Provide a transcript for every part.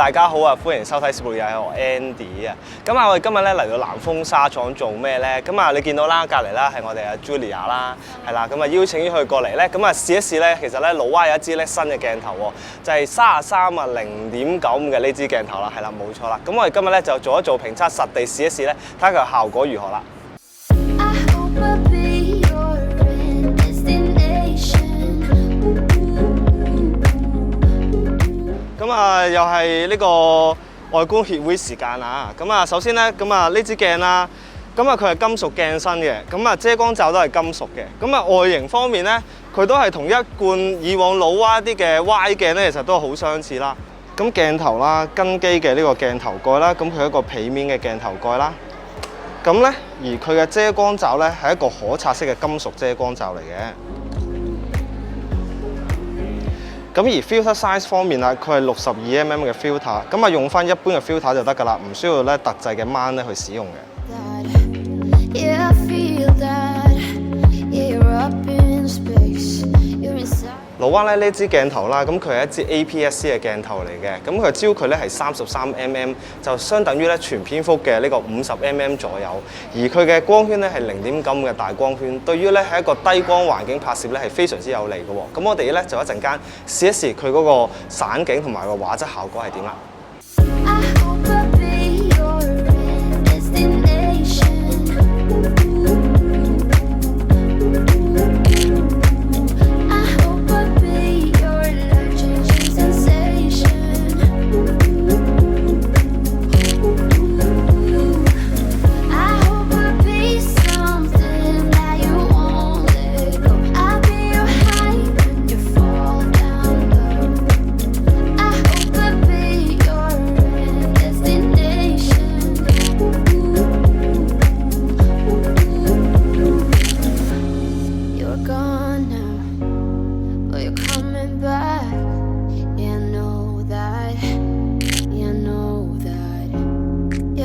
大家好啊！歡迎收睇攝錄又係我 Andy 啊！咁啊，我哋今日咧嚟到南豐紗廠做咩咧？咁啊，你見到啦，隔離啦係我哋阿 Julia 啦，係啦，咁啊邀請佢過嚟咧，咁啊試一試咧，其實咧老蛙有一支咧新嘅鏡頭喎，就係33啊0.95嘅呢支鏡頭啦，係啦，冇錯啦。咁我哋今日咧就做一做評測，實地試一試咧，睇下佢效果如何啦。咁啊，又係呢個外觀協會時間啊！咁啊，首先咧，咁啊呢支鏡啦，咁啊佢係金屬鏡身嘅，咁啊遮光罩都係金屬嘅。咁啊外形方面咧，佢都係同一貫以往老蛙啲嘅 Y 鏡咧，其實都好相似啦。咁鏡頭啦，跟機嘅呢個鏡頭蓋啦，咁佢係一個平面嘅鏡頭蓋啦。咁咧，而佢嘅遮光罩咧係一個可拆式嘅金屬遮光罩嚟嘅。咁而 filter size 方面啊，佢係62mm 嘅 filter， 咁啊用翻一般嘅 filter 就得㗎啦，唔需要咧特製嘅 mount 咧去使用嘅。老蛙咧呢支鏡頭啦，咁佢係一支 APS-C 嘅鏡頭嚟嘅，咁佢嘅焦距咧係33mm， 就相等於咧全片幅嘅呢個50mm 左右，而佢嘅光圈咧係0.95嘅大光圈，對於咧喺一個低光環境拍攝咧係非常之有利嘅喎。咁我哋咧就一陣間試一試佢嗰個散景同埋個畫質效果係點啦。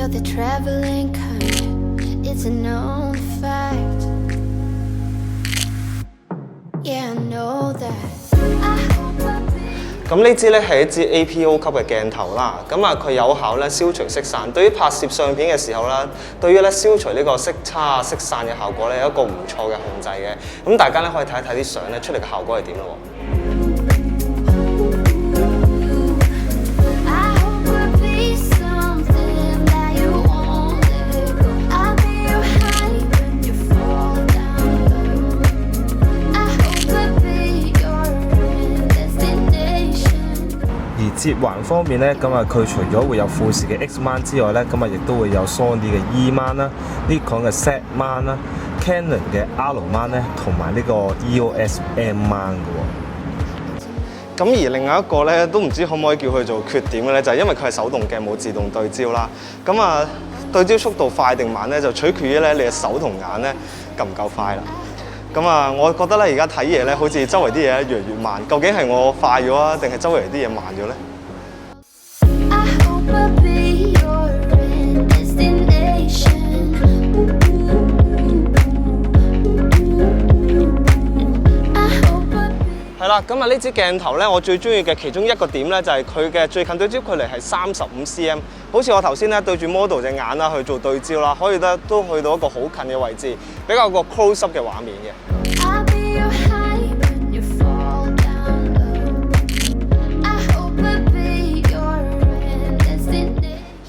The traveling kind, it's a known fact. Yeah, I know that. 咁呢支咧係一支 APO 級嘅鏡頭啦，咁啊佢有效咧消除色散，對於拍攝相片嘅時候啦，對於咧消除呢個色差、色散嘅效果咧有一個唔錯嘅控制嘅。咁大家咧可以睇一睇啲相咧出嚟嘅效果係點咯。接環方面咧，咁啊佢除咗會有富士嘅 X mount 之外咧，咁啊亦都會有 Sony 嘅 E mount 啦、Nikon 嘅 Z mount 啦、Canon 嘅 R mount 咧，同埋呢個 EOS M mount 嘅喎。咁而另外一個咧，都唔知可唔可以叫佢做缺點嘅咧，就係因為佢係手動鏡冇自動對焦啦。咁啊對焦速度快定慢咧，就取決於咧你嘅手同眼咧夠唔夠快啦。咁啊，我覺得咧而家睇嘢咧，好似周圍啲嘢越嚟越慢，究竟係我快咗啊，定係周圍啲嘢慢咗咧？係啦，咁啊呢支鏡頭咧，我最中意嘅其中一個點咧，就係佢嘅最近對焦距離係35cm， 好似我頭先咧對住 model 隻眼啦去做對焦啦，可以都去到一個好近嘅位置，比較個 close up 嘅畫面嘅。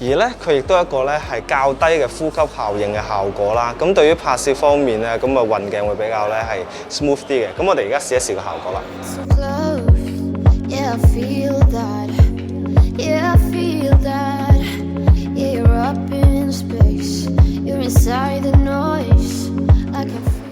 而咧，佢亦都有一個咧係較低嘅呼吸效應嘅效果啦。咁對於拍攝方面咧，咁啊運鏡會比較咧係 smooth 啲嘅。咁我哋而家試一試個效果啦。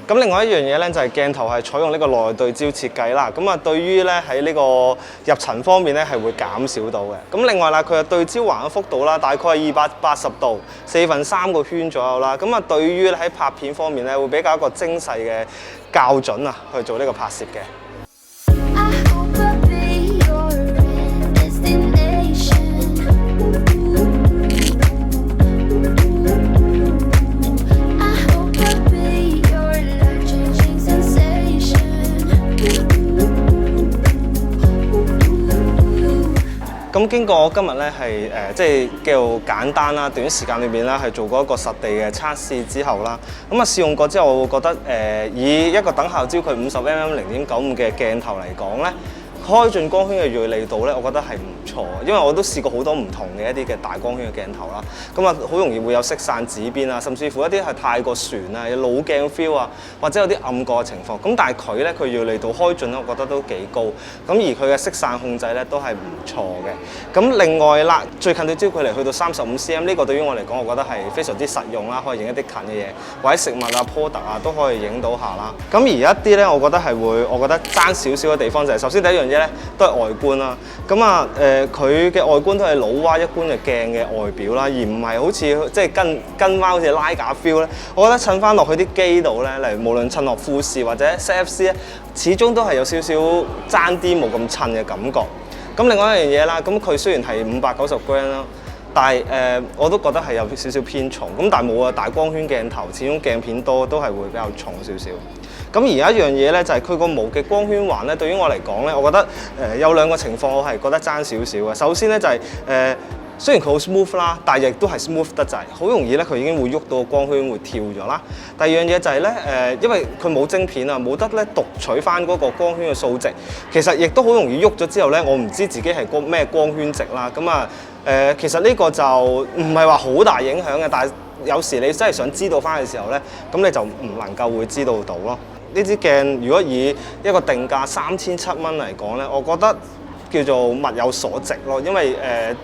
咁另外一樣嘢咧，就係鏡頭係採用呢個內對焦設計啦。咁啊，對於咧喺呢個入塵方面咧係會減少到嘅。咁另外啦，佢嘅對焦環嘅幅度啦，大概係280度，3/4個圈左右啦。咁啊，對於喺拍片方面咧，會比較一個精細嘅校準啊，去做呢個拍攝嘅。咁經過我今日咧係即係叫做簡單啦，短時間裏邊咧係做過一個實地嘅測試之後啦，咁啊試用過之後，我會覺得以一個等效焦距50mm 0.95嘅鏡頭嚟講咧，開進光圈嘅鋭利度咧，我覺得係唔錯，因為我都試過好多唔同嘅一啲嘅大光圈嘅鏡頭啦，咁啊好容易會有色散紫邊啊，甚至乎一啲係太過旋啊，有老鏡 feel 啊，或者有啲暗角嘅情況。咁但係佢鋭利度開進咧，我覺得都幾高，咁而佢嘅色散控制咧都係唔錯嘅。咁另外啦，最近對焦距離去到35cm，呢個對於我嚟講，我覺得係非常之實用啦，可以影一啲近嘅嘢，或者食物啊、product啊都可以影到下啦。咁而一啲咧，我覺得係會，我覺得爭少少嘅地方就係首先第一樣嘢咧，都係外觀啦。咁啊佢嘅外觀都係老蛙一般嘅鏡嘅外表啦，而唔係好似即係跟翻好似拉架 feel 咧。我覺得襯翻落去啲機度咧，例如無論襯落富士或者 ZF-C 咧，始終都係有少少爭啲冇咁襯嘅感覺。咁另外一樣嘢啦，咁佢雖然係590g 啦，但係我都覺得係有少少偏重。咁但係冇啊，大光圈鏡頭始終鏡片多，都係會比較重少少。咁而有一樣嘢咧，就係佢個無極光圈環咧，對於我嚟講咧，我覺得有兩個情況我係覺得爭少少嘅。首先咧就係雖然佢好 smooth 啦，但係亦都係 smooth 得滯，好容易咧佢已經會喐到個光圈會跳咗啦。第二樣嘢就係咧因為佢冇晶片啊，冇得咧讀取翻嗰個光圈嘅數值，其實亦都好容易喐咗之後咧，我唔知自己係咩光圈值啦。咁啊其實呢個就唔係話好大影響嘅，但係有時你真係想知道翻嘅時候咧，咁你就唔能夠會知道到咯。呢支鏡如果以一個定價3700蚊嚟講咧，我覺得叫做物有所值咯，因為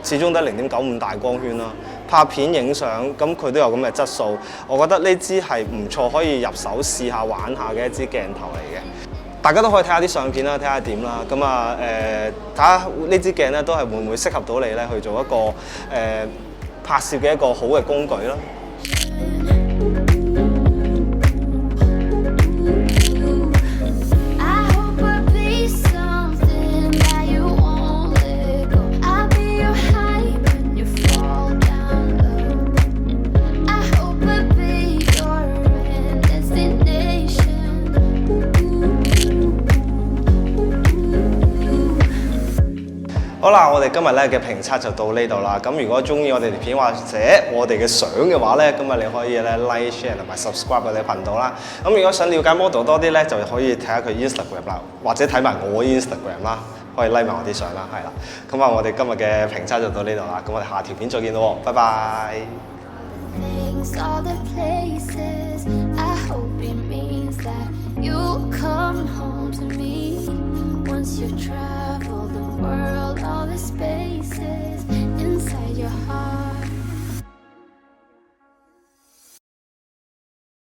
始終得0.95大光圈啦，拍片影相咁佢都有咁嘅質素，我覺得呢支係唔錯，可以入手試下玩下嘅一支鏡頭嚟嘅。大家都可以睇下啲相片啦，睇下點啦。咁啊睇下呢支鏡咧都係會唔會適合到你咧去做一個拍攝嘅一個好嘅工具啦。好啦，我哋今日咧嘅評測就到呢度啦。咁如果中意我哋條片或者我哋嘅相嘅話咧，咁啊你可以咧 like、share 同埋 subscribe 我哋頻道啦。咁如果想了解 model 多啲咧，就可以睇下佢 Instagram 啦，或者睇埋我 Instagram 啦，可以 like 埋我啲相啦，係啦。咁啊，我哋今日嘅評測就到呢度啦。咁我哋下條片再見咯，拜拜。Once you travel the world, all the spaces inside your heart.